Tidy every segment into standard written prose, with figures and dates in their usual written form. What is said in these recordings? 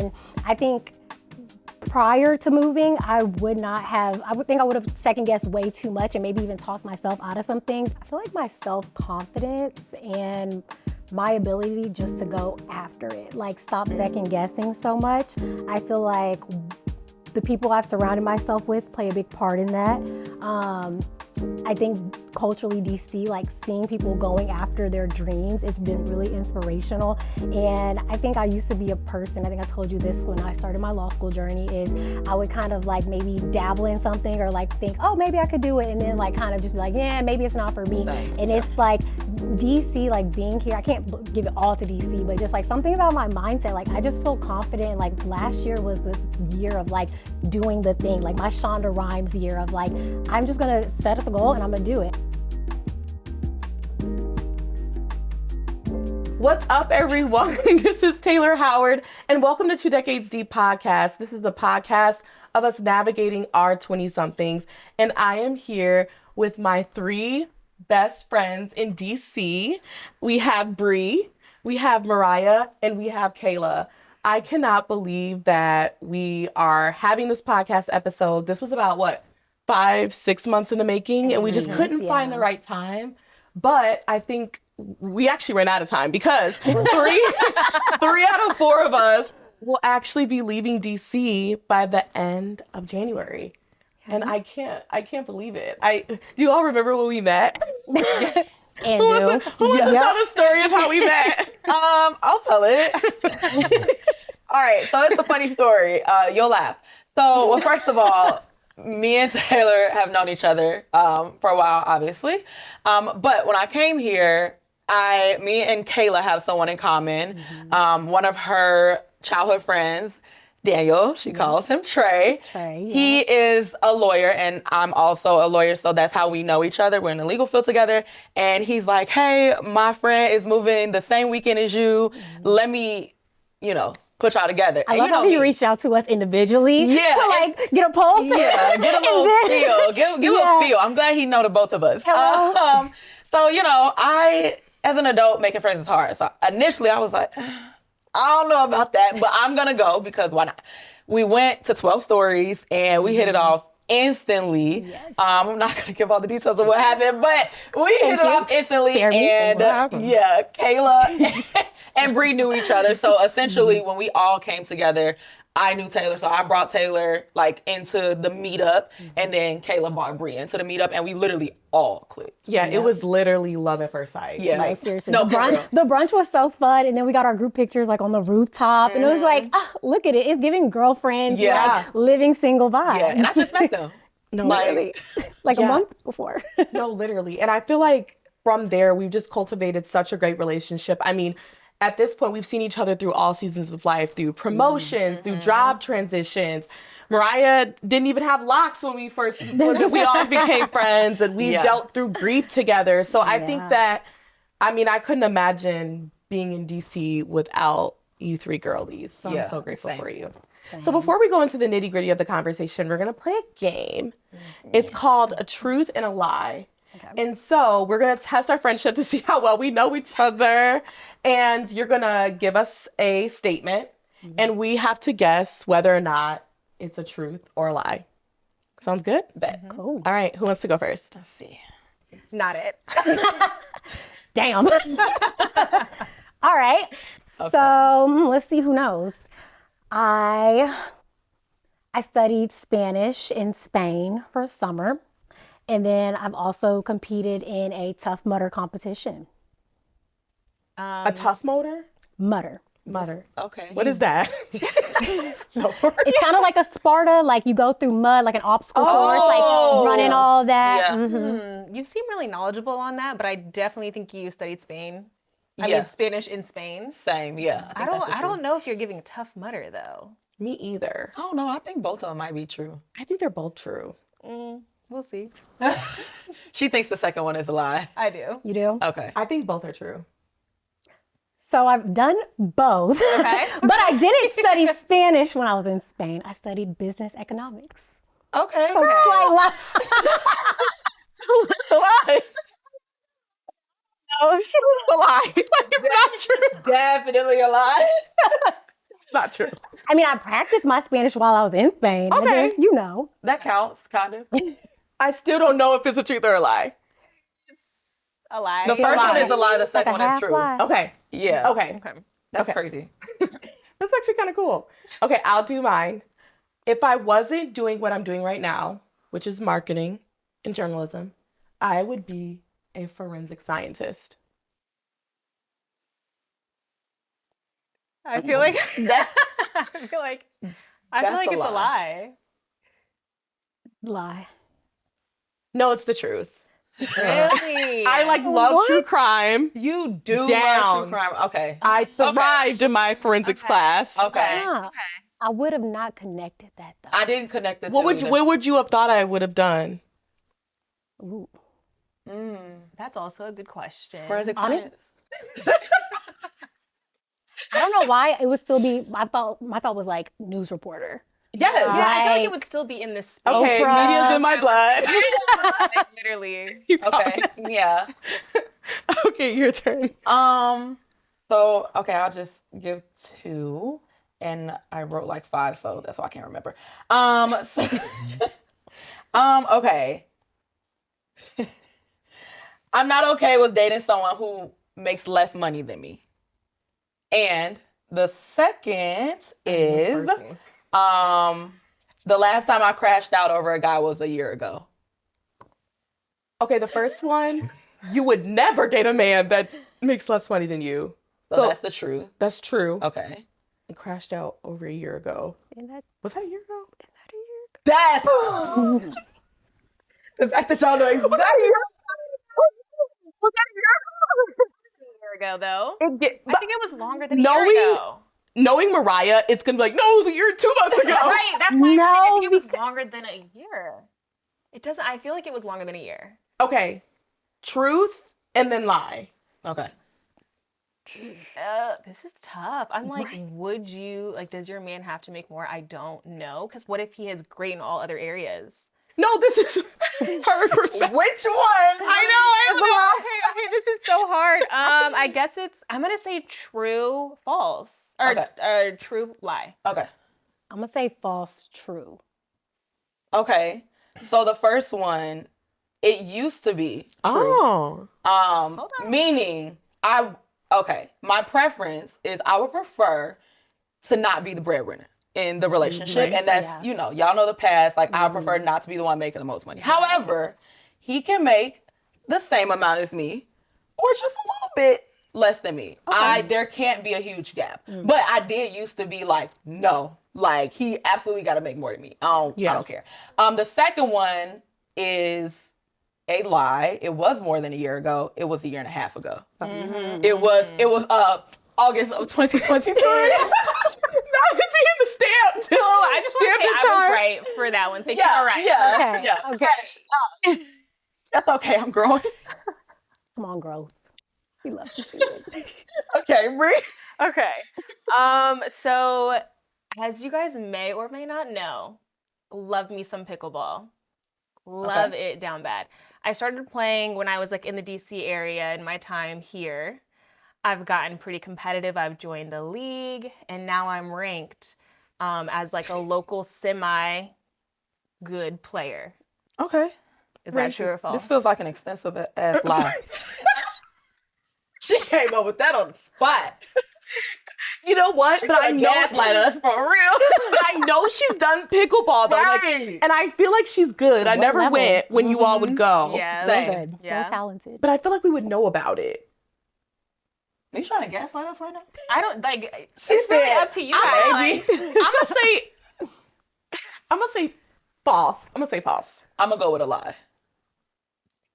And I think prior to moving, I would have second guessed way too much and maybe even talked myself out of some things. I feel like my self-confidence and my ability just to go after it, like stop second guessing so much. I feel like the people I've surrounded myself with play a big part in that. I think culturally DC, like seeing people going after their dreams, it's been really inspirational. And I think I used to be a person, I think I told you this when I started my law school journey, is I would kind of like maybe dabble in something or like think, oh, maybe I could do it. And then like kind of just be like, yeah, maybe it's not for me. And it's like DC, like being here, I can't give it all to DC, but just like something about my mindset, like I just feel confident. Like last year was the year of like doing the thing, like my Shonda Rhimes year of like, I'm just gonna set up a goal and I'm gonna do it. What's up, everyone? This is Taylor Howard, and welcome to 2 Decades Deep Podcast. This is the podcast of us navigating our 20-somethings, and I am here with my 3 best friends in DC. We have Bree, we have Mariah, and we have Kayla. I cannot believe that we are having this podcast episode. This was about, 5-6 months in the making, and we just couldn't find the right time. But I think we actually ran out of time because 3 out of 4 of us will actually be leaving DC by the end of January. And I can't believe it. Do you all remember when we met? Andrew. Who wants to tell the story of how we met? I'll tell it. All right, so it's a funny story. You'll laugh. So, well, first of all, me and Taylor have known each other for a while, obviously. But when I came here, me and Kayla have someone in common. One of her childhood friends, Daniel, she calls him Trey. He is a lawyer and I'm also a lawyer, so that's how we know each other. We're in the legal field together. And he's like, hey, my friend is moving the same weekend as you. Let me, put y'all together. I love how he reached out to us individually to like get a pulse. Yeah, get a little feel. Give a feel. I'm glad he know the both of us. Hello. So, I, as an adult, making friends is hard. So initially I was like, I don't know about that, but I'm going to go because why not? We went to 12 Stories and we hit it off instantly. Yes. I'm not going to give all the details of what happened, but we hit it off instantly. And Kayla and Bree knew each other. So essentially when we all came together, I knew Taylor. So I brought Taylor into the meetup and then Kayla brought Bree into the meetup and we literally all clicked. Yeah, it was literally love at first sight. Yeah. Like, seriously. No, the brunch was so fun. And then we got our group pictures on the rooftop. And it was like, look at it. It's giving girlfriends, living single vibes. Yeah, and I just met them. No, literally. A month before. No, literally. And I feel like from there, we've just cultivated such a great relationship. I mean, at this point, we've seen each other through all seasons of life, through promotions, through job transitions. Mariah didn't even have locks when we all became friends, and we dealt through grief together. So I think that, I couldn't imagine being in DC without you 3 girlies. So I'm so grateful for you. Same. So before we go into the nitty gritty of the conversation, we're going to play a game. It's called A Truth and a Lie. Okay. And so we're going to test our friendship to see how well we know each other. And you're going to give us a statement and we have to guess whether or not it's a truth or a lie. Sounds good? Bet. Cool. All right. Who wants to go first? Let's see. Not it. Damn. All right. Okay. So let's see who knows. I studied Spanish in Spain for summer. And then I've also competed in a Tough Mudder competition. A Tough Mudder? Mudder. Okay. What is that? It's kind of like a Sparta, like you go through mud, like an obstacle course, like running all that. Yeah. You seem really knowledgeable on that, but I definitely think you studied Spain. I mean, Spanish in Spain. Same, yeah. I don't know if you're giving Tough Mudder, though. Me either. Oh, no, I think both of them might be true. I think they're both true. We'll see. She thinks the second one is a lie. I do. You do? Okay. I think both are true. So I've done both. Okay. But I didn't study Spanish when I was in Spain. I studied business economics. Okay. So slight lie. It's a lie. No, It's a lie. It's not true. Definitely a lie. Not true. I mean, I practiced my Spanish while I was in Spain. Okay. I guess, you know. That counts, kind of. I still don't know if it's a truth or a lie. A lie. The first one is a lie. The Like second a one is half true. lie. Okay. Yeah. Okay. Okay. That's Okay. crazy. That's actually kind of cool. Okay, I'll do mine. If I wasn't doing what I'm doing right now, which is marketing and journalism, I would be a forensic scientist. I feel like That's I feel like That's a it's a lie. lie. Lie. No, it's the truth. Really? I love true crime. you do Down. love true crime. Okay. I thrived in my forensics class. Okay. Ah, I would have not connected that though. I didn't connect the two. What would you have thought I would have done? Ooh. That's also a good question. Forensic Honest? science. I don't know why it would still be. My thought was like news reporter. Yes. Yeah, I feel like Like- it would still be in this space. Okay, Oprah. media's in my blood. Like, literally. Okay. Yeah. Okay, your turn. So okay, I'll just give 2, and I wrote like 5, so that's why I can't remember. So, okay. I'm not okay with dating someone who makes less money than me. And the second is, the last time I crashed out over a guy was a year ago. Okay, the first one, you would never date a man that makes less money than you. So that's the truth. That's true. Okay. And crashed out over a year ago. And that, Was that a year ago? That's the fact that y'all know exactly. A year ago, though. It get- I think it was longer than a Knowing- year ago. Knowing Mariah, it's gonna be like, no, it was a year 2 months ago. Right, that's why I'm saying I No, think it was longer than a year. It doesn't. I feel like it was longer than a year. Okay, truth and then lie. Okay. This is tough. I'm like, would you like? Does your man have to make more? I don't know. Because what if he is great in all other areas? No, this is her perspective. Which one? Okay, this is so hard. I guess I'm gonna say true, false, or true, lie. Okay. I'm gonna say false, true. Okay. So the first one, it used to be true. Oh. Meaning my preference is I would prefer to not be the breadwinner in the relationship. Right. And that's, y'all know the past. Like, I prefer not to be the one making the most money. However, he can make the same amount as me or just a little bit less than me. There can't be a huge gap. But I did used to be like, no, like he absolutely got to make more than me. I don't care. The second one is a lie. It was more than a year ago. It was a year and a half ago. It was August of 2023. Not being the stamp. So I just want to say I card. was right for that one. Thank you. All right. Yeah. Okay. Yeah. Okay. That's okay. I'm growing. Come on, growth. We love to see it. Okay, Bree. Okay. So as you guys may or may not know, love me some pickleball. Love it down bad. I started playing when I was like in the DC area in my time here. I've gotten pretty competitive. I've joined the league and now I'm ranked as like a local semi good player. Okay. Is that true or false? This feels like an extensive ass lie. She came up with that on the spot. You know what? But I know gaslight us for real. I know she's done pickleball though. Like, Right. and I feel like she's good. I what never level? went when you all would go. Yeah. So Same. good. Yeah. So talented. But I feel like we would know about it. Are you trying to gaslight us right now? I don't like. She It's really said, up to you guys. maybe. I'm gonna say false. I'm gonna say false. I'm gonna go with a lie.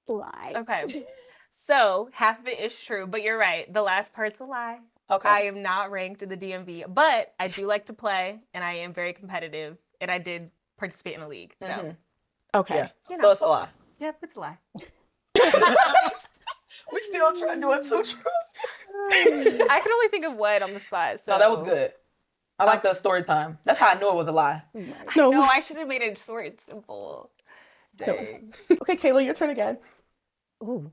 Lie. Okay. So half of it is true, but you're right. The last part's a lie. Okay. I am not ranked in the DMV, but I do like to play and I am very competitive and I did participate in a league. So, Okay. Yeah. You So know. it's a lie. yep, it's a lie. We still trying to do it 2 truths. I can only think of one on the spot. So No, that was good. I like the story time. That's how I knew it was a lie. No. No, I should have made it short and simple. Dang. Okay, Kayla, your turn again. Ooh.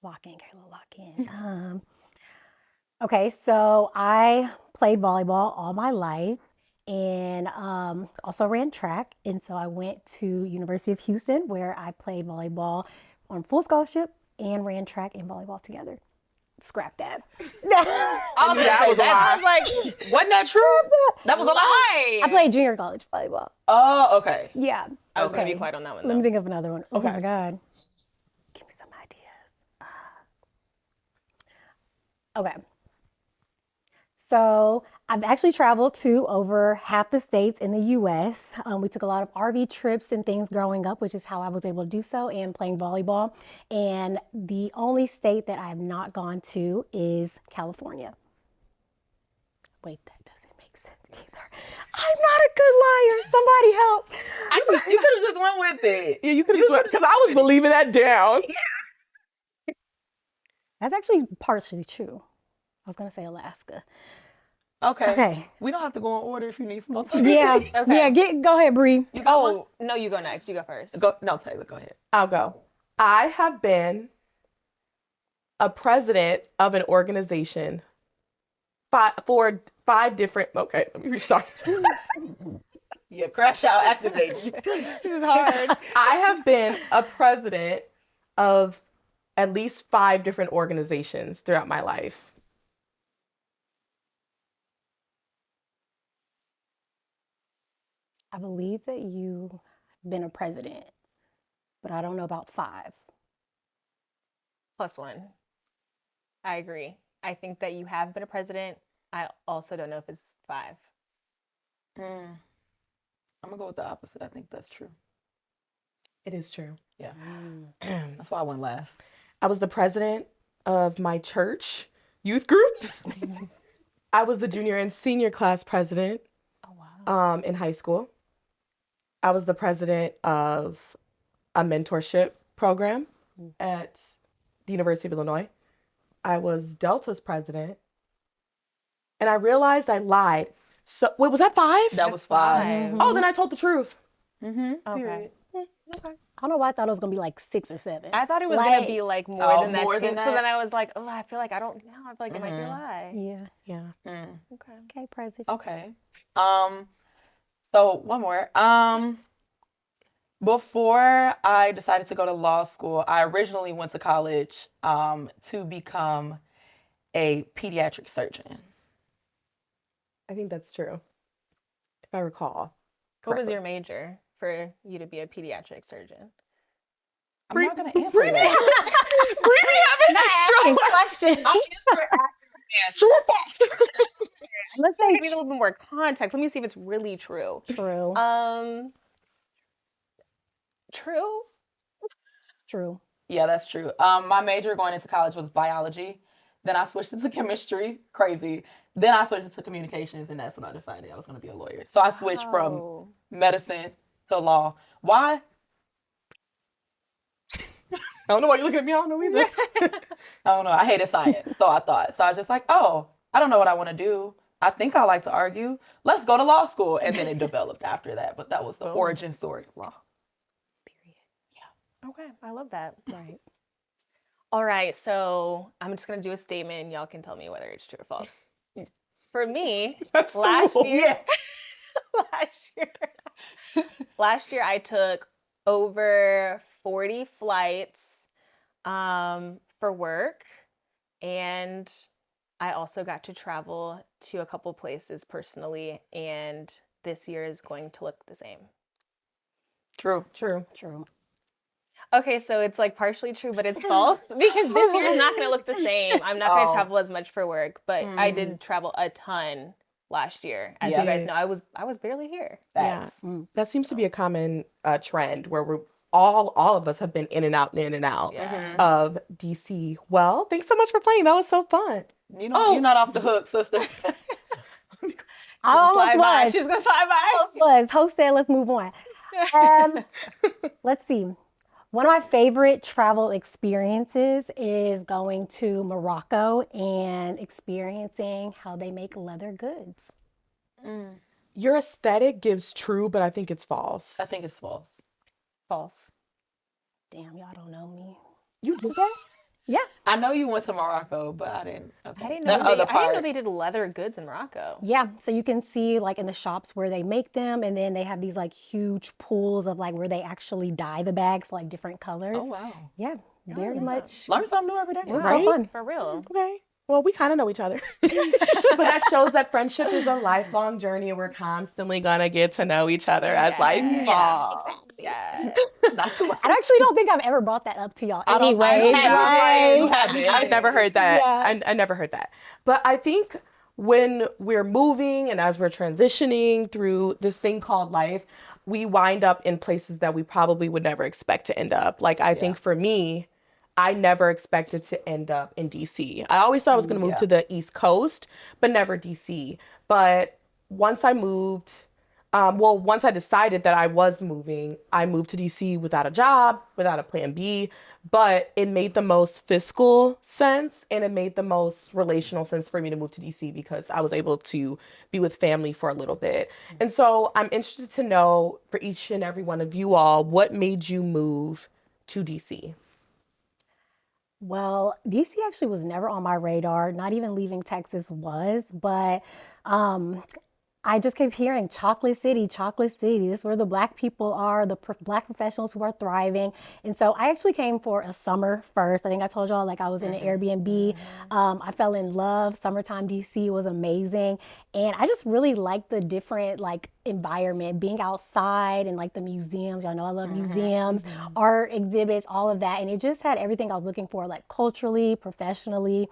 Lock in, Kayla, lock in. Okay, so I played volleyball all my life and also ran track. And so I went to University of Houston where I played volleyball on full scholarship and ran track and volleyball together. Scrap that. I was gonna That say, was a that lie. sounds like, wasn't that true? That was a lie. I played junior college volleyball. Oh, okay. Yeah. I was gonna be Okay. quiet on that one Let me though. think of another one. Oh Okay. my God. Give me some ideas. Okay. So I've actually traveled to over half the states in the US. We took a lot of RV trips and things growing up, which is how I was able to do so, and playing volleyball. And the only state that I have not gone to is California. Wait, that doesn't make sense either. I'm not a good liar. Somebody help. You could have just went with it. Yeah, you could have, because I was believing that down. That's actually partially true. I was going to say Alaska. Okay. Okay. We don't have to go in order if you need some more time. Yeah. Okay. Yeah. Go ahead, Bree. Oh, no, you go next. You go first. No, Taylor, go ahead. I'll go. I have been a president of an organization for 5 different. Okay, let me restart. Yeah, crash out, activate. This is hard. I have been a president of at least 5 different organizations throughout my life. I believe that you've been a president, but I don't know about 5. +1. I agree. I think that you have been a president. I also don't know if it's 5. I'm gonna go with the opposite. I think that's true. It is true. Yeah. That's why I went last. I was the president of my church youth group. I was the junior and senior class president Oh wow. in high school. I was the president of a mentorship program at the University of Illinois. I was Delta's president. And I realized I lied. So, wait, was that 5? That was 5. Oh, then I told the truth. Okay. I don't know why I thought it was going to be like 6 or 7. I thought it was Like- gonna be like more Oh, than that more too. than So that? then I was like, oh, I feel like I don't know. I feel like it might be a lie. Yeah. Yeah. Okay. Okay, president. Okay. So one more. Before I decided to go to law school, I originally went to college to become a pediatric surgeon. I think that's true. If I recall. What was correctly. your major for you to be a pediatric surgeon? I'm not gonna answer that. Asking questions. True or false? Let's I say need a little bit more context. Let me see if it's really true. true. True. True. Yeah, that's true. My major going into college was biology. Then I switched into chemistry. Crazy. Then I switched into communications, and that's when I decided I was going to be a lawyer. So I switched from Oh. medicine to law. Why? I don't know why you're looking at me. I don't know either. I don't know. I hated science, so I thought. So I was just like, oh, I don't know what I want to do. I think I like to argue. Let's go to law school. And then it developed after that. But that was the origin story of law. Okay, I love that. Right. All right, so I'm just gonna do a statement, and y'all can tell me whether it's true or false. For me, That's the last rule. year, last year I took over 40 flights for work, and I also got to travel to a couple places personally, and this year is going to look the same. True. True. True. Okay, so it's like partially true, but it's false because this year is not going to look the same. I'm not going to Oh. travel as much for work, but I did travel a ton last year. As Yeah. you guys know, I was barely here. Facts. That seems to be a common trend where we're all of us have been in and out Yeah. of DC. Well, thanks so much for playing. That was so fun. You know, you're not off the hook, sister. I almost Slide by. was. She's gonna slide by. Was. Host said, let's move on. Let's see. One of my favorite travel experiences is going to Morocco and experiencing how they make leather goods. Your aesthetic gives true, but I think it's false. I think it's false. False. Damn, y'all don't know me. You did that? Yeah. I know you went to Morocco, but I didn't. Okay. I didn't The know they, other I didn't know part. they did leather goods in Morocco. Yeah, so you can see like in the shops where they make them, and then they have these like huge pools of like where they actually dye the bags like different colors. Oh wow. Yeah, very much. Learn something new every day. It was so Right? fun. For real. Okay. Well, we kind of know each other. But that shows that friendship is a lifelong journey and we're constantly going to get to know each other as life evolves. Yeah. Not too much. I actually don't think I've ever brought that up to y'all. I don't- I Anyway, haven't. You right? haven't. I've never heard that. Yeah. I never heard that. But I think when we're moving and as we're transitioning through this thing called life, we wind up in places that we probably would never expect to end up. Like, I think for me, I never expected to end up in DC. I always thought I was going to move to the East Coast, but never DC. But once I moved, once I decided that I was moving, I moved to DC without a job, without a plan B, but it made the most fiscal sense and it made the most relational sense for me to move to DC because I was able to be with family for a little bit. And so I'm interested to know for each and every one of you all, what made you move to DC? Well, DC actually was never on my radar. Not even leaving Texas was, but I just kept hearing Chocolate City, Chocolate City. This is where the Black people are, the Black professionals who are thriving. And so I actually came for a summer first. I think I told y'all like I was in an Airbnb. I fell in love. Summertime DC was amazing. And I just really liked the different like environment, being outside and like the museums. Y'all know I love museums, art exhibits, all of that. And it just had everything I was looking for, like culturally, professionally.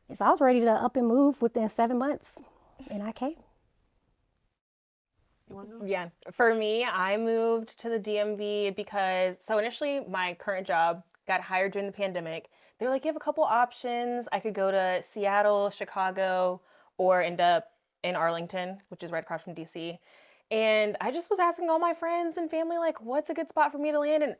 And so I was ready to up and move within 7 months. And I came. Yeah. For me, I moved to the DMV because, so initially my current job got hired during the pandemic. They were like, you have a couple options. I could go to Seattle, Chicago, or end up in Arlington, which is right across from DC. And I just was asking all my friends and family, like, what's a good spot for me to land? And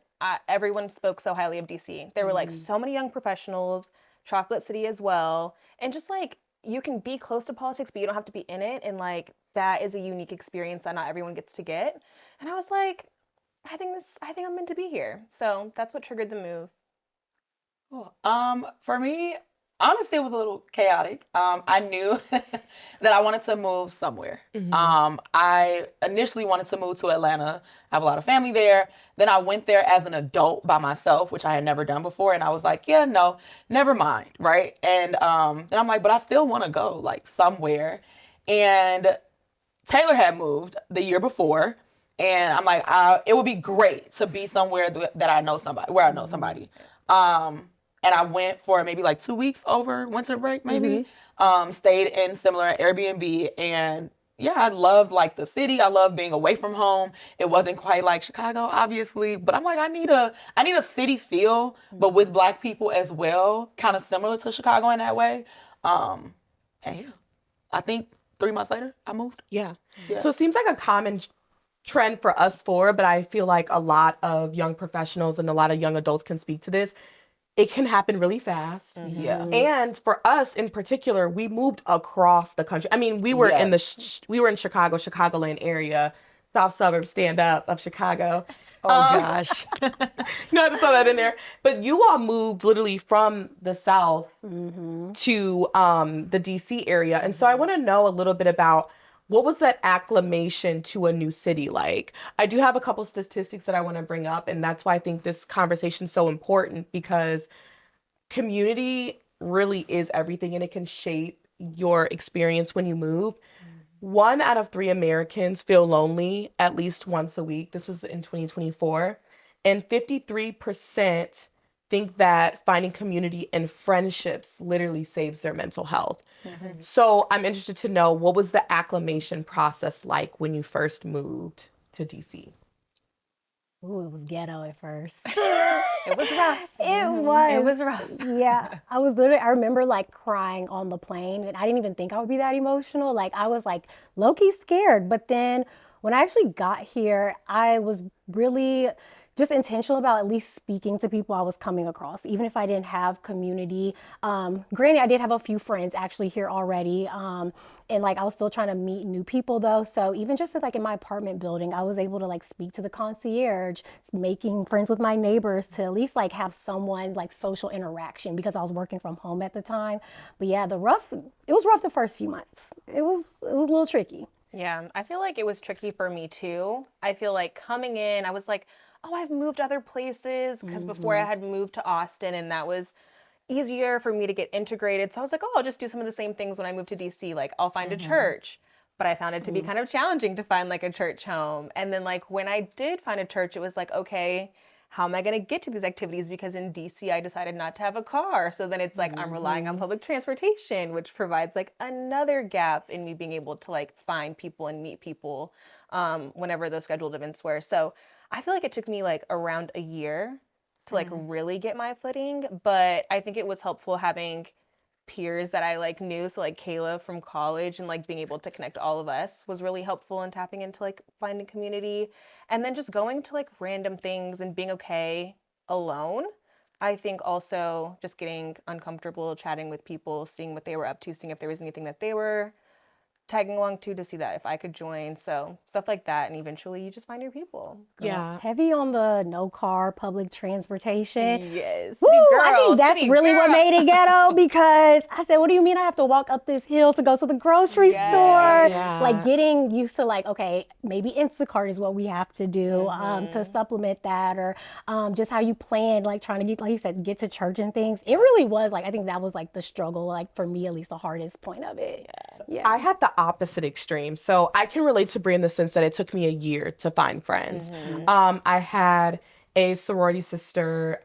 everyone spoke so highly of DC. There were like so many young professionals, Chocolate City as well. And just like, you can be close to politics, but you don't have to be in it. And like, that is a unique experience that not everyone gets to get. And I was like, I think I'm meant to be here. So that's what triggered the move. Cool. For me, honestly, it was a little chaotic. I knew that I wanted to move somewhere. I initially wanted to move to Atlanta. I have a lot of family there. Then I went there as an adult by myself, which I had never done before. And I was like, yeah, no, never mind. Right. And then I'm like, but I still want to go like somewhere. And Taylor had moved the year before. And I'm like, it would be great to be somewhere that I know somebody, where I know somebody. And I went for maybe like 2 weeks over winter break, maybe. Stayed in similar Airbnb. And yeah, I loved like the city. I loved being away from home. It wasn't quite like Chicago, obviously. But I'm like, I need a city feel, but with Black people as well, kind of similar to Chicago in that way. And yeah, I think 3 months later, I moved. Yeah. So it seems like a common trend for us four, but I feel like a lot of young professionals and a lot of young adults can speak to this. It can happen really fast. Yeah. And for us in particular, we moved across the country. I mean, we were in we were in Chicago, Chicagoland area, south suburbs, stand up of Chicago. Oh gosh. You have to throw that in there. But you all moved literally from the South to the DC area. And so I want to know a little bit about what was that acclimation to a new city like? I do have a couple statistics that I want to bring up, and that's why I think this conversation is so important because community really is everything and it can shape your experience when you move. 1 out of 3 Americans feel lonely at least once a week. This was in 2024. And 53% think that finding community and friendships literally saves their mental health. So I'm interested to know, what was the acclimation process like when you first moved to DC? Ooh, it was ghetto at first. It was rough. It was. It was rough. Yeah. I remember like crying on the plane, and I didn't even think I would be that emotional. Like I was like low-key scared. But then when I actually got here, I was really just intentional about at least speaking to people I was coming across, even if I didn't have community. Granted, I did have a few friends actually here already. And like I was still trying to meet new people though. So even just like in my apartment building, I was able to like speak to the concierge, making friends with my neighbors to at least like have someone like social interaction because I was working from home at the time. But yeah, it was rough the first few months. It was a little tricky. Yeah, I feel like it was tricky for me too. I feel like coming in, I was like, oh, I've moved other places because before I had moved to Austin and that was easier for me to get integrated. So I was like, oh, I'll just do some of the same things when I move to DC. Like I'll find a church. But I found it to be kind of challenging to find like a church home. And then like when I did find a church, it was like, okay, how am I going to get to these activities? Because in DC, I decided not to have a car. So then it's like I'm relying on public transportation, which provides like another gap in me being able to like find people and meet people whenever those scheduled events were. So I feel like it took me like around a year to like really get my footing. But I think it was helpful having peers that I like knew. So like Kayla from college and like being able to connect all of us was really helpful in tapping into like finding community. And then just going to like random things and being okay alone. I think also just getting uncomfortable chatting with people, seeing what they were up to, seeing if there was anything that they were tagging along to see that if I could join. So stuff like that. And eventually you just find your people. Yeah. Heavy on the no car public transportation. Yes. Woo, City girl, I think that's city really what girl. made it ghetto because I said, what do you mean I have to walk up this hill to go to the grocery Yes. store? Yeah. Like getting used to like, okay, maybe Instacart is what we have to do to supplement that or just how you plan, like trying to get, like you said, get to church and things. It really was like, I think that was like the struggle, like for me, at least the hardest point of it. Yeah. I had the opposite extreme. So I can relate to Brie in the sense that it took me a year to find friends. I had a sorority sister.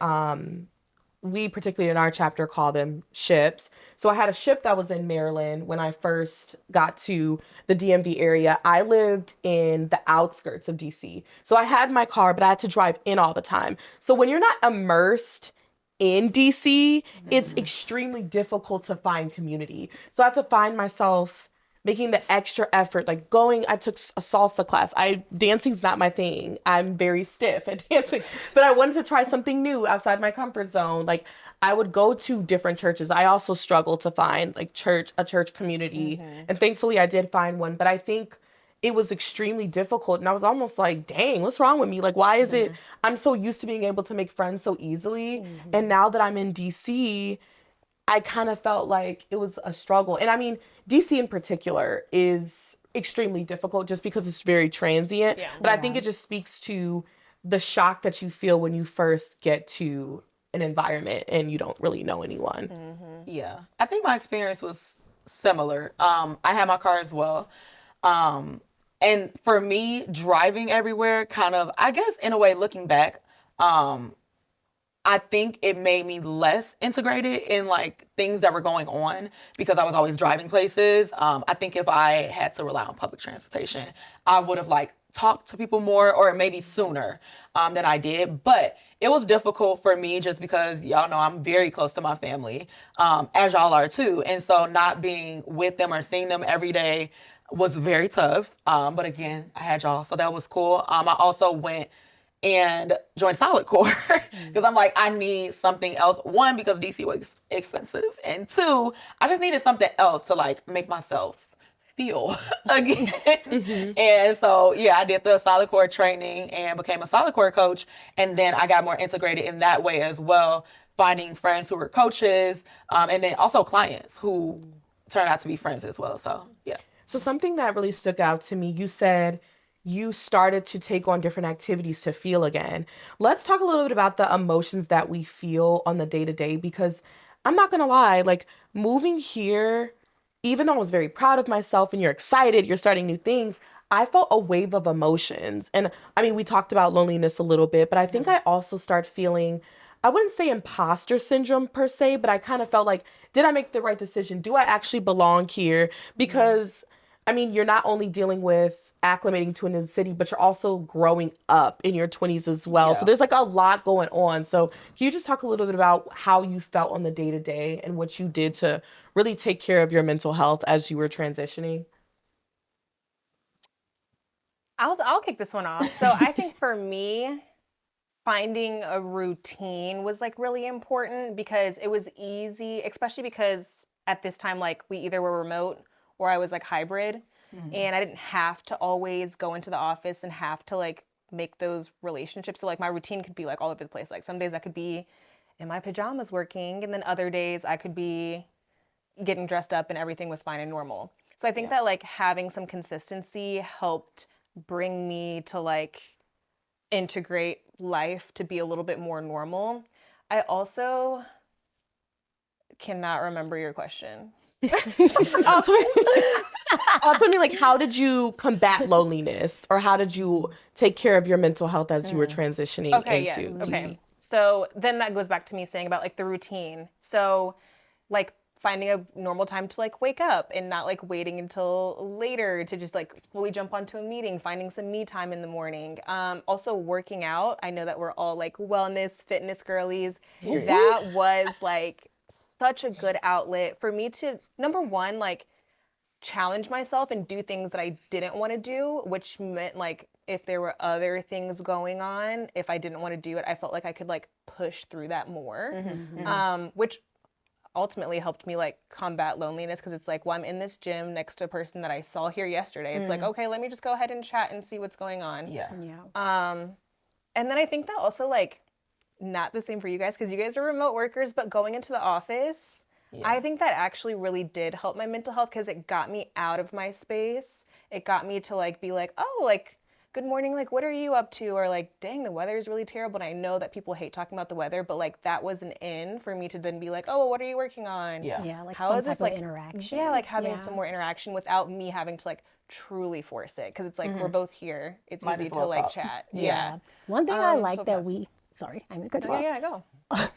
We particularly in our chapter call them ships. So I had a ship that was in Maryland when I first got to the DMV area. I lived in the outskirts of DC. So I had my car, but I had to drive in all the time. So when you're not immersed in DC, it's extremely difficult to find community. So I had to find myself making the extra effort, like I took a salsa class. Dancing's not my thing. I'm very stiff at dancing, but I wanted to try something new outside my comfort zone. Like I would go to different churches. I also struggled to find like a church community. And thankfully I did find one, but I think it was extremely difficult. And I was almost like, dang, what's wrong with me? Like, why is it, I'm so used to being able to make friends so easily. And now that I'm in DC, I kind of felt like it was a struggle. And I mean, DC in particular is extremely difficult just because it's very transient. Yeah. But I think it just speaks to the shock that you feel when you first get to an environment and you don't really know anyone. Yeah, I think my experience was similar. I had my car as well. And for me, driving everywhere kind of, I guess in a way, looking back, I think it made me less integrated in like things that were going on because I was always driving places. I think if I had to rely on public transportation, I would have like talked to people more or maybe sooner than I did. But it was difficult for me just because y'all know I'm very close to my family, as y'all are too. And so not being with them or seeing them every day was very tough. But again, I had y'all, so that was cool. I also went and joined Solid Core because I'm like, I need something else. One, because DC was expensive, and two, I just needed something else to like make myself feel again. And so, yeah, I did the Solid Core training and became a Solid Core coach, and then I got more integrated in that way as well, finding friends who were coaches, and then also clients who turned out to be friends as well. So, yeah. So something that really stuck out to me, you said you started to take on different activities to feel again. Let's talk a little bit about the emotions that we feel on the day to day, because I'm not going to lie, like moving here, even though I was very proud of myself and you're excited, you're starting new things, I felt a wave of emotions. And I mean, we talked about loneliness a little bit, but I think I also start feeling, I wouldn't say imposter syndrome per se, but I kind of felt like, did I make the right decision? Do I actually belong here? Because I mean, you're not only dealing with acclimating to a new city, but you're also growing up in your 20s as well. Yeah. So there's like a lot going on. So can you just talk a little bit about how you felt on the day to day and what you did to really take care of your mental health as you were transitioning? I'll kick this one off. So I think for me, finding a routine was like really important because it was easy, especially because at this time, like we either were remote or I was like hybrid, and I didn't have to always go into the office and have to like make those relationships. So like my routine could be like all over the place. Like some days I could be in my pajamas working, and then other days I could be getting dressed up and everything was fine and normal. So I think that like having some consistency helped bring me to like integrate life to be a little bit more normal. I also cannot remember your question. Ultimately, like, how did you combat loneliness, or how did you take care of your mental health as you were transitioning Okay, into yes. DC? Okay. So then that goes back to me saying about like the routine. So like finding a normal time to like wake up and not like waiting until later to just like fully jump onto a meeting, finding some me time in the morning. Also working out. I know that we're all like wellness, fitness girlies. That was like such a good outlet for me to, number one, like challenge myself and do things that I didn't want to do, which meant like if there were other things going on, if I didn't want to do it, I felt like I could like push through that more, which ultimately helped me like combat loneliness because it's like, well, I'm in this gym next to a person that I saw here yesterday. It's like, okay, let me just go ahead and chat and see what's going on. Yeah. And then I think that also like not the same for you guys because you guys are remote workers, but going into the office, I think that actually really did help my mental health because it got me out of my space. It got me to like be like, oh, like, good morning, like, what are you up to? Or like, dang, the weather is really terrible. And I know that people hate talking about the weather, but like that was an in for me to then be like, oh, well, what are you working on? Yeah, like How some is type this of like interaction. Yeah, like having some more interaction without me having to like truly force it because it's like we're both here. It's Might easy as to well like talk. chat. Yeah. One thing I like so that that's- sorry, I'm gonna cut you Yeah, off. yeah, go.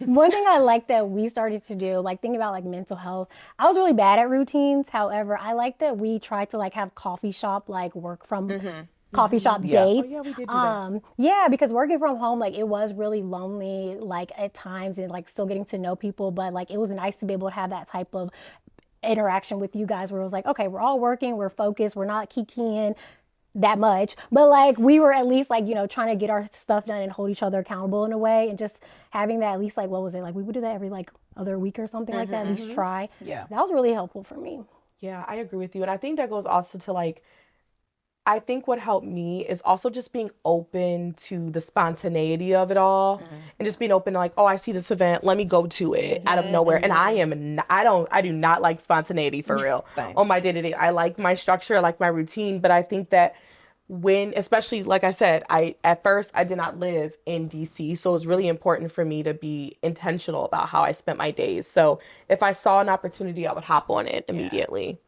One thing I like that we started to do, like thinking about like mental health, I was really bad at routines. However, I like that we tried to like have coffee shop, like work from coffee shop dates. Oh, yeah, we did do that. Yeah, because working from home, like it was really lonely, like at times and like still getting to know people, but like it was nice to be able to have that type of interaction with you guys where it was like, okay, we're all working, we're focused, we're not kikiing that much, but like we were at least like, you know, trying to get our stuff done and hold each other accountable in a way, and just having that at least like, what was it, like we would do that every like other week or something like that, at least try. Yeah. That was really helpful for me. Yeah, I agree with you. And I think that goes also to like, I think what helped me is also just being open to the spontaneity of it all, and just being open to like, oh, I see this event, let me go to it out of nowhere. And I do not like spontaneity for real. Same. On my day to day, I like my structure, I like my routine, but I think that when, especially like I said, at first I did not live in DC, so it was really important for me to be intentional about how I spent my days. So if I saw an opportunity, I would hop on it immediately.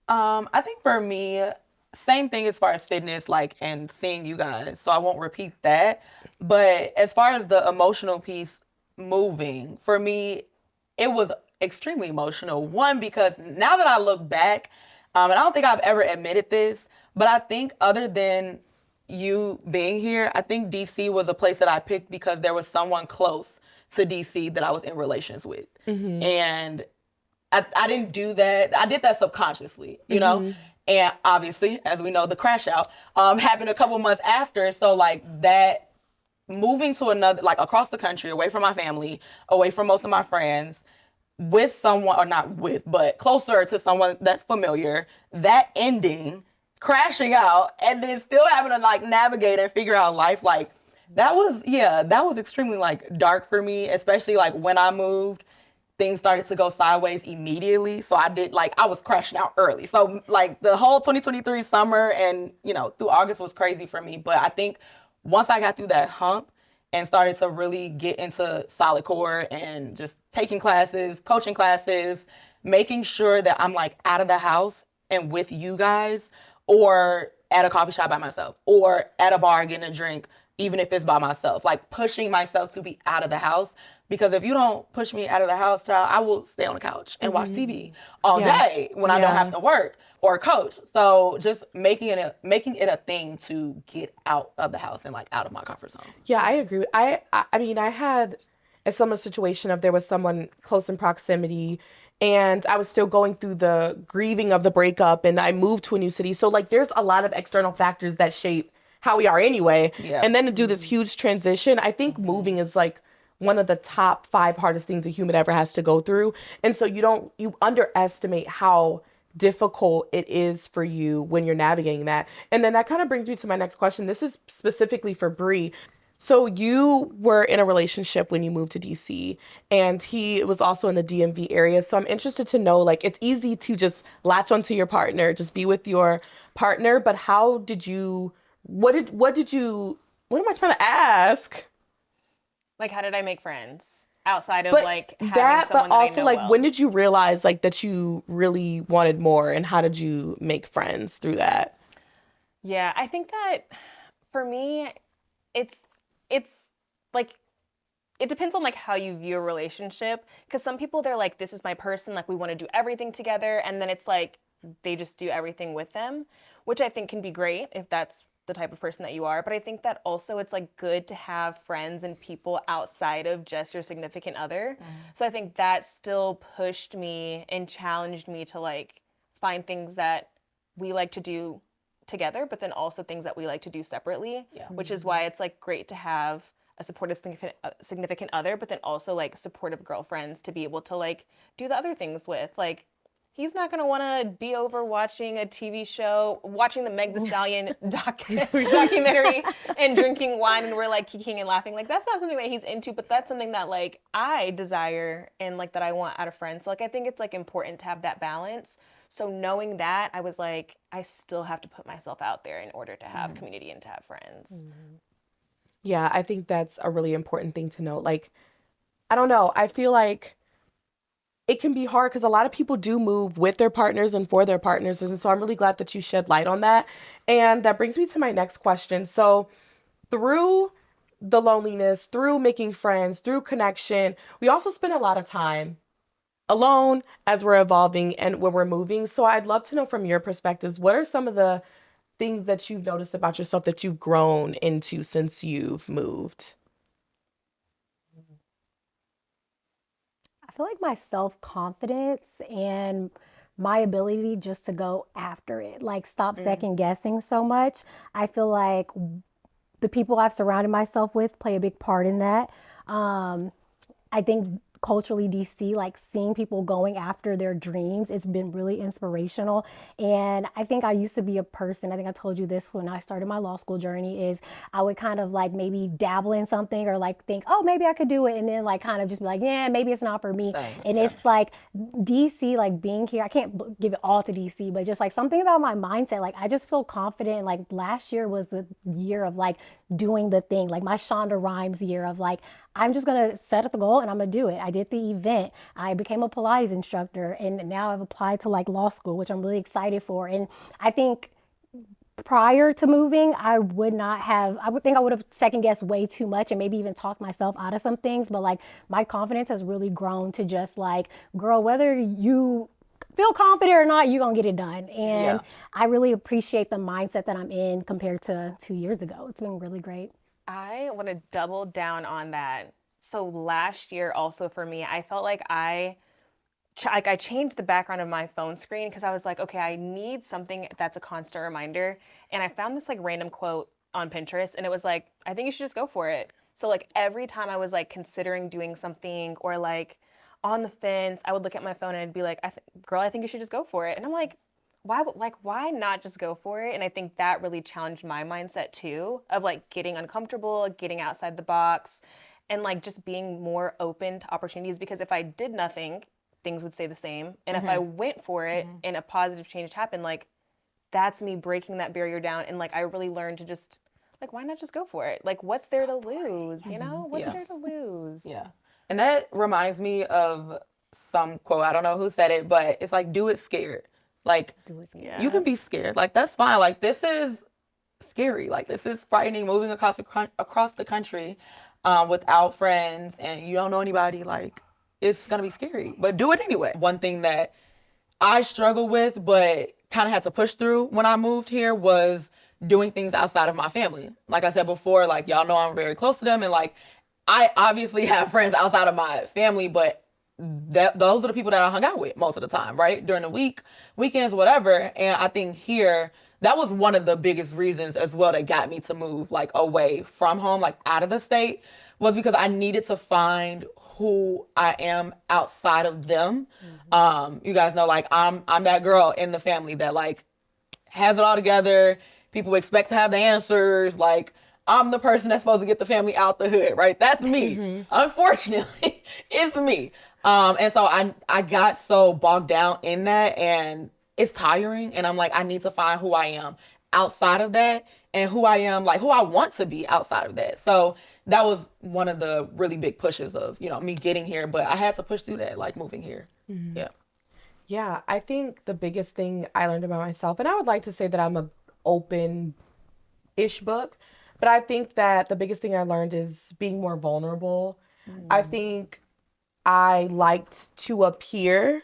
I think for me, same thing as far as fitness, like, and seeing you guys. So I won't repeat that. But as far as the emotional piece, moving, for me, it was extremely emotional. One, because now that I look back, and I don't think I've ever admitted this, but I think other than you being here, I think DC was a place that I picked because there was someone close to DC that I was in relations with. And I didn't do that. I did that subconsciously, you know? And obviously, as we know, the crash out happened a couple months after. So like that, moving to another, like across the country, away from my family, away from most of my friends, with someone, or not with, but closer to someone that's familiar, that ending, crashing out, and then still having to like navigate and figure out life, like that was extremely like dark for me, especially like when I moved. Things started to go sideways immediately. So I was crashing out early. So like the whole 2023 summer and, you know, through August was crazy for me. But I think once I got through that hump and started to really get into solid core and just taking classes, coaching classes, making sure that I'm like out of the house and with you guys, or at a coffee shop by myself, or at a bar getting a drink, even if it's by myself, like pushing myself to be out of the house. Because if you don't push me out of the house, child, I will stay on the couch and watch TV all day when I don't have to work or coach. So just making it a thing to get out of the house and like out of my comfort zone. Yeah, I agree. I mean, I had a similar situation of there was someone close in proximity, and I was still going through the grieving of the breakup, and I moved to a new city. So like there's a lot of external factors that shape how we are anyway. Yeah. And then to do this huge transition, I think moving is like one of the top 5 hardest things a human ever has to go through. And so you underestimate how difficult it is for you when you're navigating that. And then that kind of brings me to my next question. This is specifically for Bree. So you were in a relationship when you moved to DC, and he was also in the DMV area. So I'm interested to know, like, it's easy to just latch onto your partner, just be with your partner, but how did you, what am I trying to ask? Like, how did I make friends outside of But like having that, someone but that I also know like, well? when did you realize like that you really wanted more, and how did you make friends through that? Yeah, I think that for me, it's like it depends on like how you view a relationship. Because some people, they're like, this is my person, like we want to do everything together, and then it's like they just do everything with them, which I think can be great if that's the type of person that you are. But I think that also it's like good to have friends and people outside of just your significant other. So I think that still pushed me and challenged me to like find things that we like to do together, but then also things that we like to do separately, which is why it's like great to have a supportive significant other, but then also like supportive girlfriends to be able to like do the other things with. Like, he's not gonna want to be over watching a TV show, watching the Meg the Stallion documentary and drinking wine, and we're like kicking and laughing. Like, that's not something that he's into, but that's something that like I desire and like that I want out of friends. So like I think it's like important to have that balance. So knowing that, I was like, I still have to put myself out there in order to have community and to have friends. Yeah, I think that's a really important thing to note. Like, I don't know. I feel like it can be hard because a lot of people do move with their partners and for their partners. And so I'm really glad that you shed light on that. And that brings me to my next question. So, through the loneliness, through making friends, through connection, we also spend a lot of time alone as we're evolving and when we're moving. So, I'd love to know from your perspectives, what are some of the things that you've noticed about yourself that you've grown into since you've moved? I feel like my self-confidence and my ability just to go after it, like stop second guessing so much. I feel like the people I've surrounded myself with play a big part in that. I think culturally DC, like seeing people going after their dreams, it's been really inspirational. And I think I used to be a person, I think I told you this when I started my law school journey, is I would kind of like maybe dabble in something or like think, oh, maybe I could do it. And then like kind of just be like, yeah, maybe it's not for me. Same, And yeah. it's like DC, like being here, I can't give it all to DC, but just like something about my mindset, like I just feel confident. Like last year was the year of like doing the thing, like my Shonda Rhimes year of like, I'm just gonna set the goal and I'm gonna do it. I did the event. I became a Pilates instructor, and now I've applied to like law school, which I'm really excited for. And I think prior to moving, I would not have, I would think I would have second guessed way too much and maybe even talked myself out of some things. But like my confidence has really grown to just like, girl, whether you feel confident or not, you're gonna get it done. And Yeah. I really appreciate the mindset that I'm in compared to 2 years ago. It's been really great. I want to double down on that. So last year also for me, I felt like I changed the background of my phone screen because I was like, okay, I need something that's a constant reminder. And I found this like random quote on Pinterest, and it was like, I think you should just go for it. So like every time I was like considering doing something or like on the fence, I would look at my phone and I'd be like, girl, I think you should just go for it. And I'm like, why not just go for it? And I think that really challenged my mindset too, of like getting uncomfortable, getting outside the box, and like just being more open to opportunities. Because if I did nothing, things would stay the same. And if I went for it and a positive change happened, like that's me breaking that barrier down. And like I really learned to just like, why not just go for it? Like, what's there to lose? You know, what's Yeah. there to lose? Yeah. And that reminds me of some quote. I don't know who said it, but it's like, do it scared. Like, Yeah. you can be scared. Like, that's fine. Like, this is scary. Like, this is frightening, moving across the country without friends, and you don't know anybody. Like, it's going to be scary, but do it anyway. One thing that I struggle with, but kind of had to push through when I moved here, was doing things outside of my family. Like I said before, like, y'all know I'm very close to them, and like I obviously have friends outside of my family, but those are the people that I hung out with most of the time, right? During the week, weekends, whatever. And I think here that was one of the biggest reasons as well that got me to move like away from home, like out of the state, was because I needed to find who I am outside of them. You guys know, like I'm that girl in the family that like has it all together. People expect to have the answers. Like, I'm the person that's supposed to get the family out the hood, right? That's me. Unfortunately, it's me. And so I got so bogged down in that, and it's tiring. And I'm like, I need to find who I am outside of that, and who I am, like who I want to be outside of that. So that was one of the really big pushes of, me getting here. But I had to push through that, like moving here. Yeah. Yeah, I think the biggest thing I learned about myself, and I would like to say that I'm a open-ish book, but I think that the biggest thing I learned is being more vulnerable. I think I liked to appear,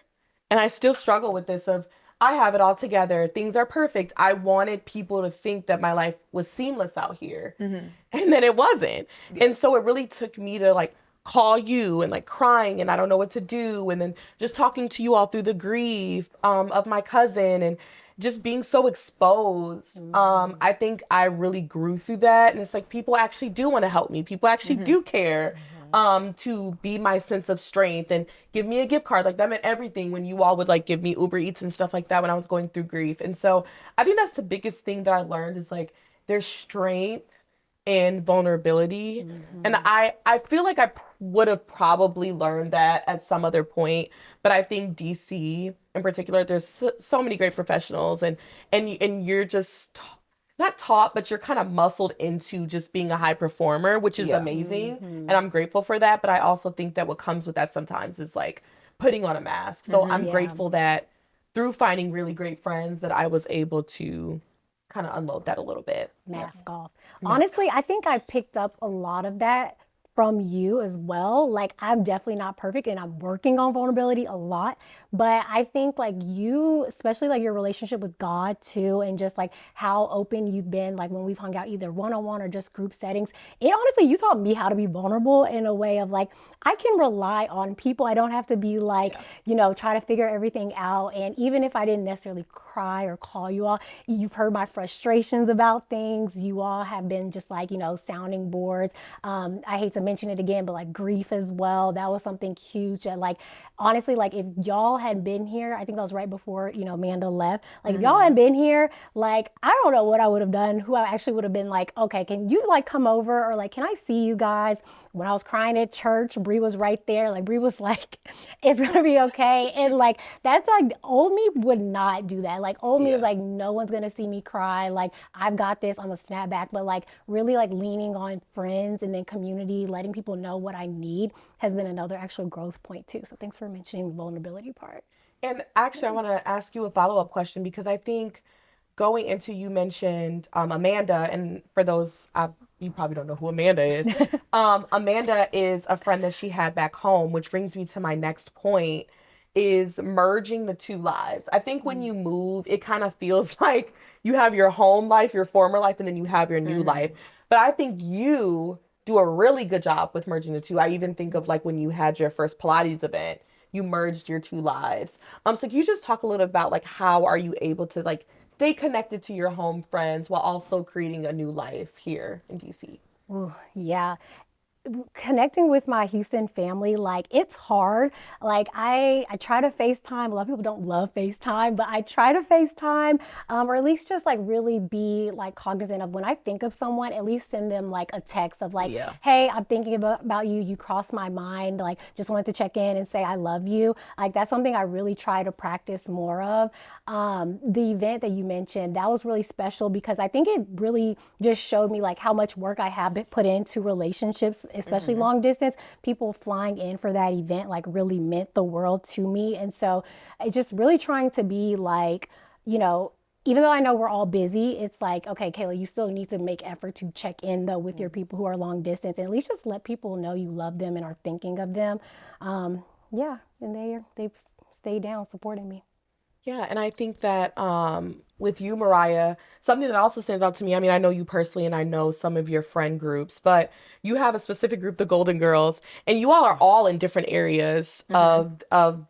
and I still struggle with this of I have it all together. Things are perfect. I wanted people to think that my life was seamless out here. And then it wasn't. And so it really took me to like call you and like crying and I don't know what to do. And then just talking to you all through the grief of my cousin and just being so exposed. I think I really grew through that. And it's like people actually do want to help me. People actually do care. To be my sense of strength and give me a gift card. Like that meant everything when you all would like give me Uber Eats and stuff like that when I was going through grief. And so I think that's the biggest thing that I learned is like there's strength and vulnerability. And I feel like I would have probably learned that at some other point. But I think DC in particular, there's so many great professionals and you're just not taught, but you're kind of muscled into just being a high performer, which is amazing. And I'm grateful for that. But I also think that what comes with that sometimes is like putting on a mask. So I'm grateful that through finding really great friends that I was able to kind of unload that a little bit. Mask off. Honestly, I think I picked up a lot of that from you as well. Like I'm definitely not perfect and I'm working on vulnerability a lot, but I think like you, especially like your relationship with God too, and just like how open you've been, like when we've hung out either one-on-one or just group settings, it honestly, you taught me how to be vulnerable in a way of like, I can rely on people. I don't have to be like, try to figure everything out. And even if I didn't necessarily cry or call you all, you've heard my frustrations about things. You all have been just like, sounding boards. I hate to mention it again, but like grief as well. That was something huge. And like, honestly, like if y'all had been here, I think that was right before, Amanda left. Like if y'all had been here, like, I don't know what I would have done, who I actually would have been like, okay, can you like come over? Or like, can I see you guys? When I was crying at church, Bree was right there. Like Bree was like, it's gonna be okay. And like, that's like, old me would not do that. Like old me is like, no one's gonna see me cry. Like I've got this, I'm gonna snap back. But like really like leaning on friends and then community, letting people know what I need has been another actual growth point too. So thanks for mentioning the vulnerability part. And actually, I want to ask you a follow-up question because I think going into, you mentioned Amanda, and for those, you probably don't know who Amanda is. Amanda is a friend that she had back home, which brings me to my next point, is merging the two lives. I think when you move, it kind of feels like you have your home life, your former life, and then you have your new life. But I think you do a really good job with merging the two. I even think of like when you had your first Pilates event, you merged your two lives. So can you just talk a little about like how are you able to like stay connected to your home friends while also creating a new life here in DC? Ooh, yeah. Connecting with my Houston family, like it's hard. Like I try to FaceTime. A lot of people don't love FaceTime, but I try to FaceTime, or at least just like really be like cognizant of when I think of someone, at least send them like a text of like, hey, I'm thinking about you. You crossed my mind. Like just wanted to check in and say I love you. Like that's something I really try to practice more of. The event that you mentioned, that was really special because I think it really just showed me like how much work I have put into relationships, especially long distance. People flying in for that event like really meant the world to me. And so it's just really trying to be like, even though I know we're all busy, it's like, okay, Kayla, you still need to make effort to check in though with your people who are long distance and at least just let people know you love them and are thinking of them. And they've stayed down supporting me. Yeah, and I think that with you, Mariah, something that also stands out to me, I mean, I know you personally and I know some of your friend groups, but you have a specific group, the Golden Girls, and you all are all in different areas of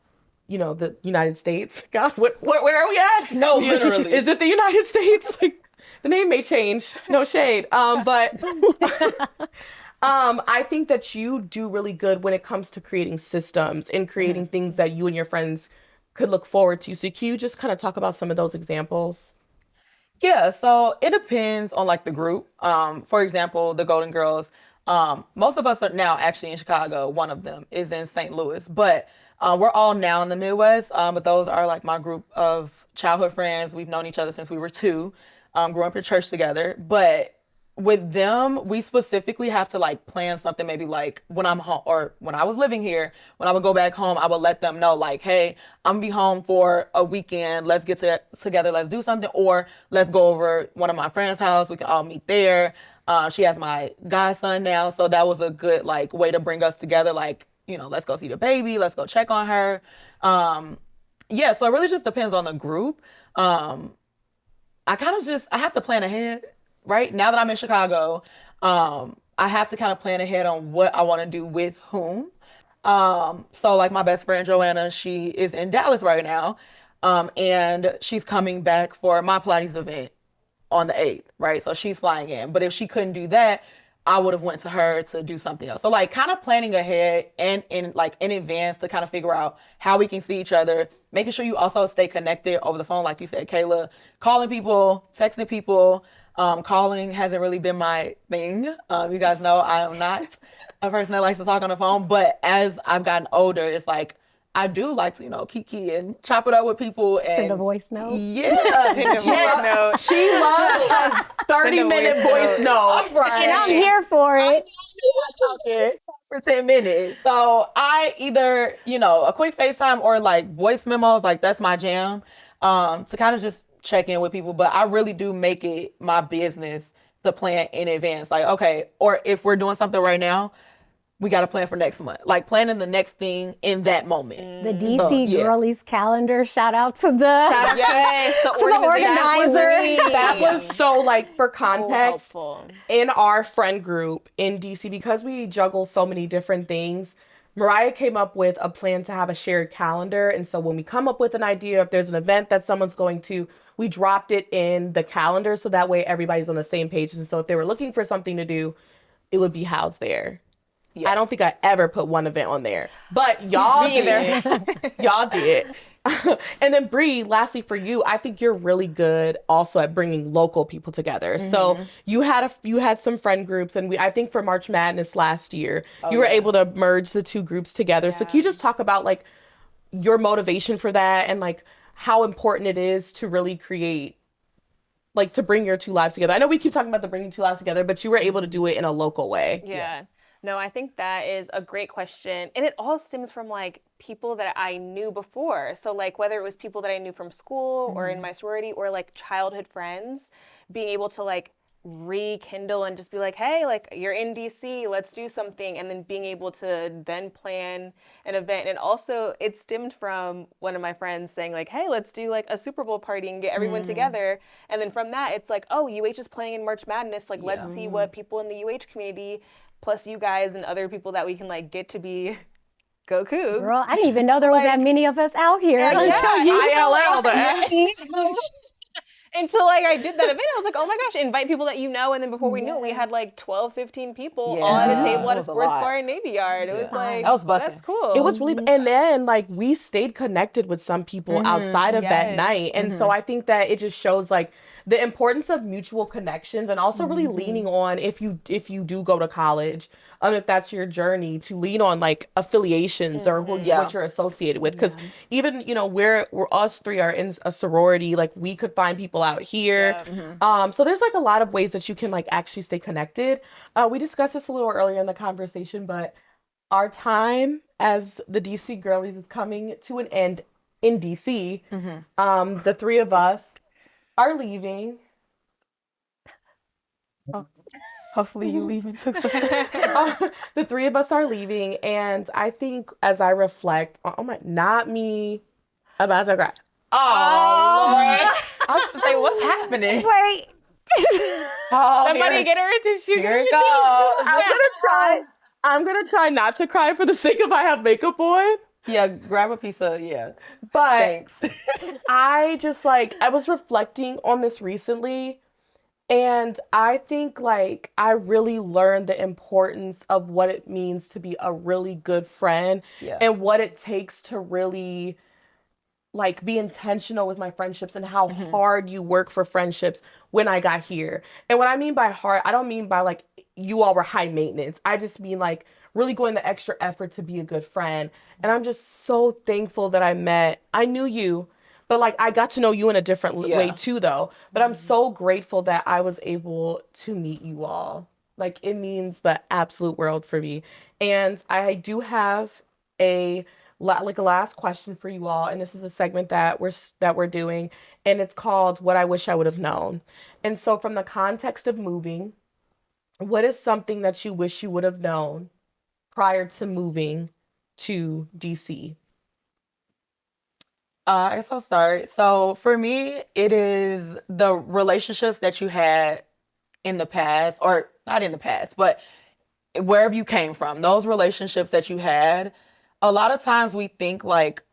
the United States. God, where are we at? No, literally. Is it the United States? Like, the name may change. No shade. But I think that you do really good when it comes to creating systems and creating things that you and your friends could look forward to. So can you just kind of talk about some of those examples? Yeah, so it depends on like the group. For example, the Golden Girls. Most of us are now actually in Chicago. One of them is in St. Louis, but we're all now in the Midwest. But those are like my group of childhood friends. We've known each other since we were 2. Grew up in church together. But with them, we specifically have to like plan something. Maybe like when I'm home or when I was living here, when I would go back home, I would let them know like, hey, I'm gonna be home for a weekend. Let's get together. Let's do something, or let's go over one of my friends' house. We can all meet there. She has my godson now, so that was a good like way to bring us together. Like, let's go see the baby. Let's go check on her. Yeah, so it really just depends on the group. I have to plan ahead, right? Now that I'm in Chicago, I have to kind of plan ahead on what I want to do with whom. So like my best friend Joanna, she is in Dallas right now, and she's coming back for my Pilates event on the 8th, right? So she's flying in. But if she couldn't do that, I would have went to her to do something else. So like kind of planning ahead and in advance to kind of figure out how we can see each other, making sure you also stay connected over the phone, like you said, Kayla, calling people, texting people. Calling hasn't really been my thing. You guys know I am not a person that likes to talk on the phone, but as I've gotten older, it's like I do like to, kiki and chop it up with people and Send a voice note. Yeah. Note. She loves a 30-minute voice note. Right. And I'm here for it. For 10 minutes. So I either, a quick FaceTime or like voice memos, like that's my jam, to kind of just check in with people. But I really do make it my business to plan in advance. Like, okay, or if we're doing something right now, we got to plan for next month. Like planning the next thing in that moment. The DC Girlies calendar. Shout out to the Yes, the organizer. That was so like for context helpful. in our friend group in DC, because we juggle so many different things. Mariah came up with a plan to have a shared calendar. And so when we come up with an idea, if there's an event that someone's going to, we dropped it in the calendar. So that way everybody's on the same page. And so if they were looking for something to do, it would be housed there. Yeah. I don't think I ever put one event on there, but y'all did. Y'all did. And then Bree, lastly for you, I think you're really good also at bringing local people together. So you had some friend groups, and I think for March Madness last year, you were able to merge the 2 groups together. So can you just talk about like your motivation for that and like how important it is to really create, like to bring your 2 lives together? I know we keep talking about the bringing 2 lives together, but you were able to do it in a local way. Yeah. No, I think that is a great question. And it all stems from like people that I knew before. So like whether it was people that I knew from school or in my sorority or like childhood friends, being able to like rekindle and just be like, hey, like you're in DC, let's do something. And then being able to then plan an event. And also it stemmed from one of my friends saying like, hey, let's do like a Super Bowl party and get everyone together. And then from that, it's like, oh, UH is playing in March Madness. Like, let's see what people in the UH community plus you guys and other people that we can like get to be go Cougs. Girl, I didn't even know there was that many of us out here until you ILL. Until like I did that event, I was like, oh my gosh, invite people that you know. And then before we knew it, we had like 12, 15 people all at a table at a sports bar in Navy Yard. It was like, that was busting. That's cool. It was really, and then like we stayed connected with some people outside of that night. And so I think that it just shows like the importance of mutual connections and also really leaning on if you do go to college, if that's your journey, to lean on like affiliations or what you're associated with. Because even, we're us 3 are in a sorority, like we could find people out here. So there's like a lot of ways that you can like actually stay connected. We discussed this a little earlier in the conversation, but our time as the DC Girlies is coming to an end in DC. The 3 of us are leaving. Hopefully you leave and took sister. The 3 of us are leaving, and I think as I reflect, not me, about to cry. Oh, Lord. I was gonna say, what's happening? Wait. Somebody get her a tissue. Here it goes. I'm gonna try not to cry for the sake of I have makeup on. Yeah, grab a piece of, yeah. But Thanks. I just like, I was reflecting on this recently, and I think like I really learned the importance of what it means to be a really good friend Yeah. and what it takes to really like be intentional with my friendships and how hard you work for friendships when I got here. And what I mean by hard, I don't mean by like you all were high maintenance. I just mean like really going the extra effort to be a good friend. And I'm just so thankful that I knew you, but like I got to know you in a different way Yeah. too though. But I'm so grateful that I was able to meet you all. Like it means the absolute world for me. And I do have a like a last question for you all, and this is a segment that we're doing, and it's called What I Wish I Would Have Known. And so from the context of moving, what is something that you wish you would have known prior to moving to DC? I guess I'll start. So for me, it is the relationships that you had in the past, or not in the past, but wherever you came from, those relationships that you had. A lot of times we think like,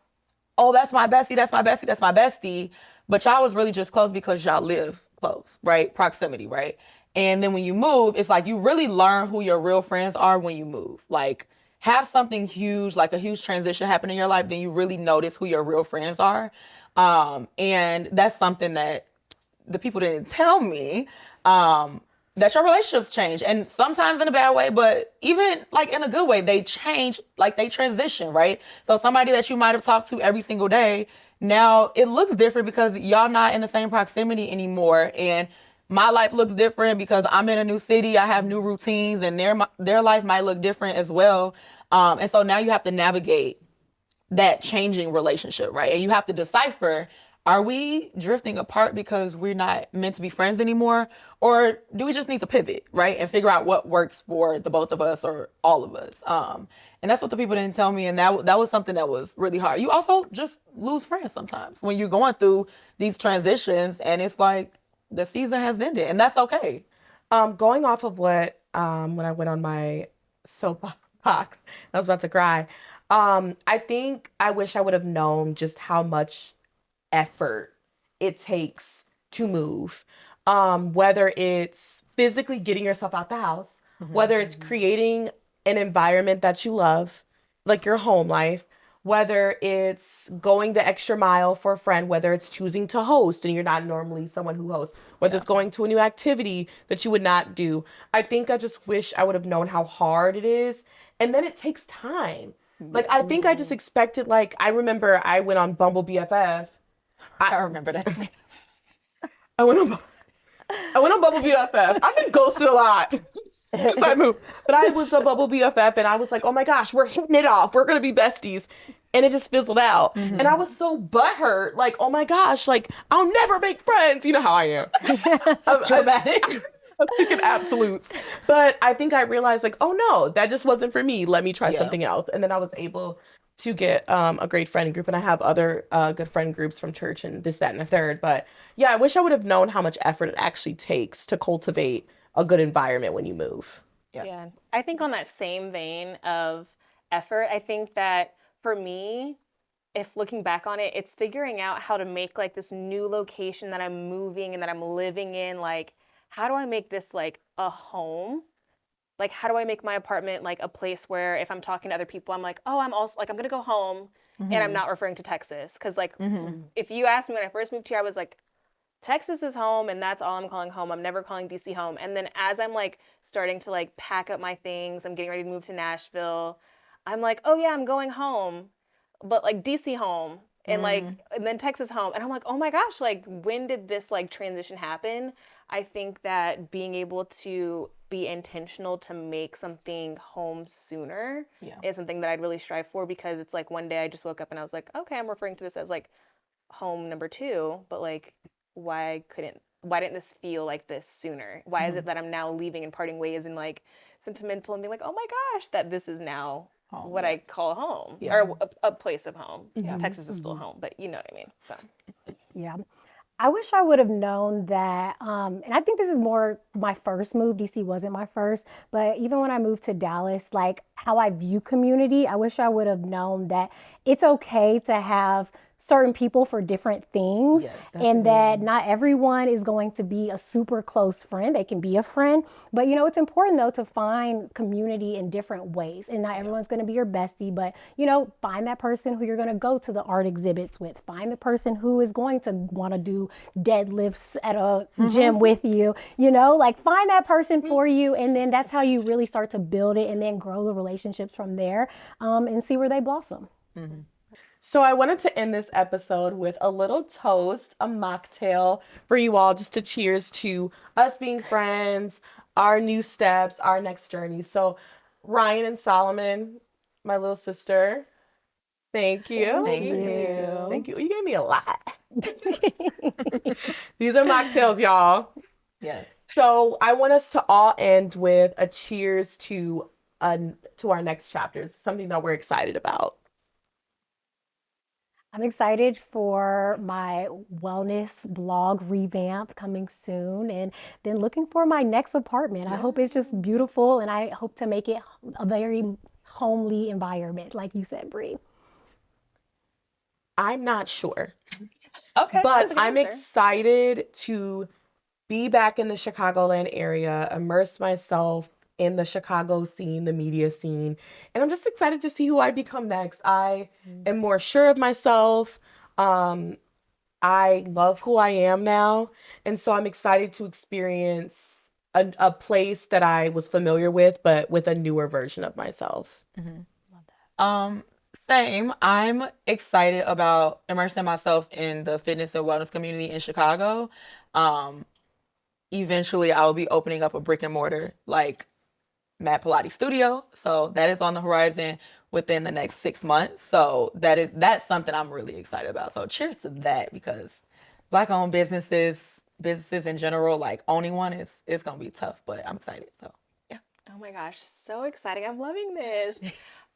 oh, that's my bestie, that's my bestie, that's my bestie. But y'all was really just close because y'all live close, right? Proximity, right? And then when you move, it's like you really learn who your real friends are when you move. Like, have something huge, like a huge transition happen in your life, then you really notice who your real friends are. And that's something that the people didn't tell me, that your relationships change, and sometimes in a bad way, but even like in a good way, they change, like they transition, right? So somebody that you might have talked to every single day, now it looks different because y'all not in the same proximity anymore, and my life looks different because I'm in a new city, I have new routines, and their life might look different as well. And so now you have to navigate that changing relationship, right? And you have to decipher, are we drifting apart because we're not meant to be friends anymore? Or do we just need to pivot, right? And figure out what works for the both of us or all of us. And that's what the people didn't tell me. And that was something that was really hard. You also just lose friends sometimes when you're going through these transitions and it's like the season has ended, and that's okay. Going off of what when I went on my soapbox, I was about to cry. I think I wish I would have known just how much effort it takes to move. Whether it's physically getting yourself out the house, whether it's creating an environment that you love, like your home life, whether it's going the extra mile for a friend, whether it's choosing to host and you're not normally someone who hosts, whether it's going to a new activity that you would not do. I think I just wish I would have known how hard it is. And then it takes time. Like, I think I just expected, like, I remember I went on Bumble BFF. I remember that. I went on Bubble BFF. I've been ghosted a lot since I moved. But I was a Bubble BFF and I was like, oh my gosh, we're hitting it off. We're going to be besties. And it just fizzled out. And I was so butthurt. Like, oh my gosh, like, I'll never make friends. You know how I am. Dramatic. I'm thinking absolutes. But I think I realized, like, oh no, that just wasn't for me. Let me try Yeah. something else. And then I was able to get a great friend group. And I have other good friend groups from church and this, that, and the third. But yeah, I wish I would have known how much effort it actually takes to cultivate a good environment when you move. Yeah. I think on that same vein of effort, I think that for me, if looking back on it, it's figuring out how to make like this new location that I'm moving and that I'm living in, like, how do I make this like a home? Like, how do I make my apartment like a place where if I'm talking to other people, I'm like, oh, I'm also like, I'm gonna go home and I'm not referring to Texas. Cause like, if you asked me when I first moved here, I was like, Texas is home and that's all I'm calling home. I'm never calling DC home. And then as I'm like starting to like pack up my things, I'm getting ready to move to Nashville. I'm like, oh yeah, I'm going home, but like DC home and like, and then Texas home. And I'm like, oh my gosh, like when did this like transition happen? I think that being able to be intentional to make something home sooner is something that I'd really strive for, because it's like one day I just woke up and I was like, okay, I'm referring to this as like home number 2, but like, why didn't this feel like this sooner? Why is it that I'm now leaving and parting ways and like sentimental and being like, oh my gosh, that this is now what I call home or a place of home. Texas is still home, but you know what I mean. So Yeah. I wish I would have known that, and I think this is more my first move. DC wasn't my first, but even when I moved to Dallas, like how I view community, I wish I would have known that it's okay to have certain people for different things, Yes, and that not everyone is going to be a super close friend. They can be a friend, but you know, it's important though to find community in different ways, and not everyone's going to be your bestie, but you know, find that person who you're going to go to the art exhibits with, find the person who is going to want to do deadlifts at a gym with you, you know, like find that person for you, and then that's how you really start to build it and then grow the relationships from there, and see where they blossom. So I wanted to end this episode with a little toast, a mocktail for you all, just to cheers to us being friends, our new steps, our next journey. So Ryan and Solomon, my little sister, thank you. Thank you. Thank you. You gave me a lot. These are mocktails, y'all. Yes. So I want us to all end with a cheers to our next chapters, something that we're excited about. I'm excited for my wellness blog revamp coming soon, and then looking for my next apartment. I hope it's just beautiful, and I hope to make it a very homely environment, like you said, Bree. I'm not sure, Okay. but a good I'm answer. excited to be back in the Chicagoland area, immerse myself in the Chicago scene, the media scene, and I'm just excited to see who I become next. I am more sure of myself. I love who I am now, and so I'm excited to experience a place that I was familiar with, but with a newer version of myself. Same. I'm excited about immersing myself in the fitness and wellness community in Chicago. Eventually I will be opening up a brick and mortar like Mad Pilates studio. So that is on the horizon within the next 6 months. So that's something I'm really excited about. So cheers to that, because Black owned businesses in general, like owning one is gonna be tough, but I'm excited. So yeah. Oh my gosh, so exciting. I'm loving this.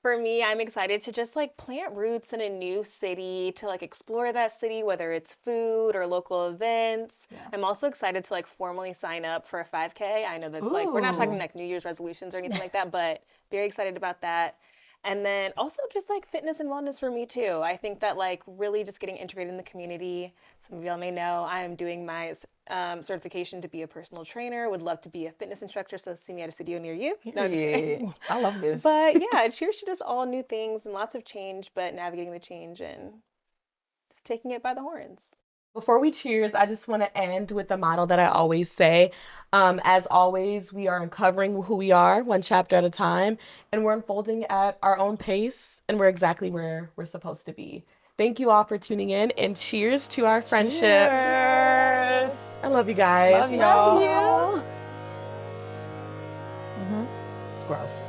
For me, I'm excited to just like plant roots in a new city, to like explore that city, whether it's food or local events. I'm also excited to like formally sign up for a 5K. I know that's like, we're not talking Ooh. like New Year's resolutions or anything like that, but very excited about that. And then also just like fitness and wellness for me too. I think that like really just getting integrated in the community. Some of y'all may know I am doing my certification to be a personal trainer. Would love to be a fitness instructor, so see me at a studio near you. No, I'm just kidding. Yeah. I love this. But yeah, cheers to just all new things and lots of change, but navigating the change and just taking it by the horns. Before we cheers, I just want to end with the motto that I always say. As always, we are uncovering who we are one chapter at a time, and we're unfolding at our own pace, and we're exactly where we're supposed to be. Thank you all for tuning in, and cheers to our friendship. Cheers. I love you guys. Love y'all. Love you. It's gross.